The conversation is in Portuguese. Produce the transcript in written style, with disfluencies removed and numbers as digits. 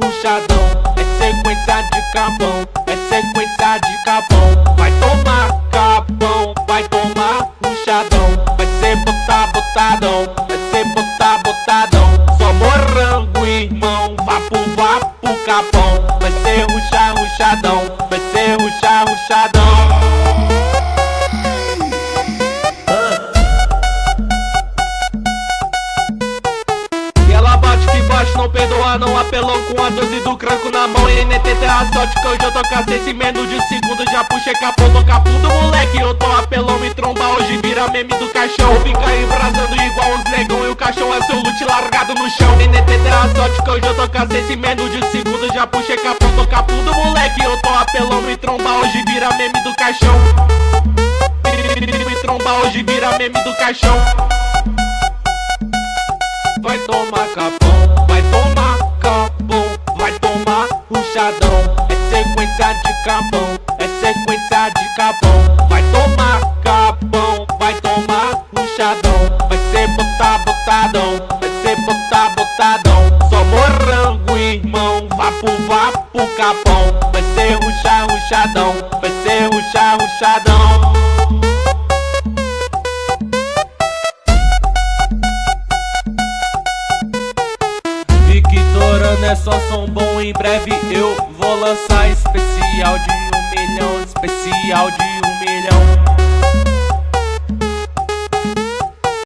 ruchadão. É sequência de capão, é sequência de capão. Vai tomar capão, vai tomar ruchadão. Vai ser botar botadão, vai ser botar botadão. Só morango, irmão, vapo capão. Vai ser ruchadão, vai ser ruchadão. Não perdoa, não apelão com a 12 do cranco na mão. NTT a sorte que hoje eu tô cacete. Em menos de segundo já puxei capô, tô capudo moleque. Eu tô apelão, me tromba hoje vira meme do caixão. Fica embrasando igual os negão e o caixão é seu loot largado no chão. NTT a sorte que hoje eu tô cacete. Em menos de segundo já puxei capô, tô capudo moleque. Eu tô apelão, me tromba hoje vira meme do caixão. Me tromba hoje vira meme do caixão. Vai tomar capão, vai tomar capão, vai tomar ruchadão. É sequência de capão, é sequência de capão. Vai tomar capão, vai tomar ruchadão. Vai ser botar botadão, vai ser botar botadão. Só morango, irmão, vapo capão. Vai ser ruchadão, vai ser ruchadão. Victorano é só som bom, em breve eu vou lançar especial de 1 milhão, especial de 1 milhão.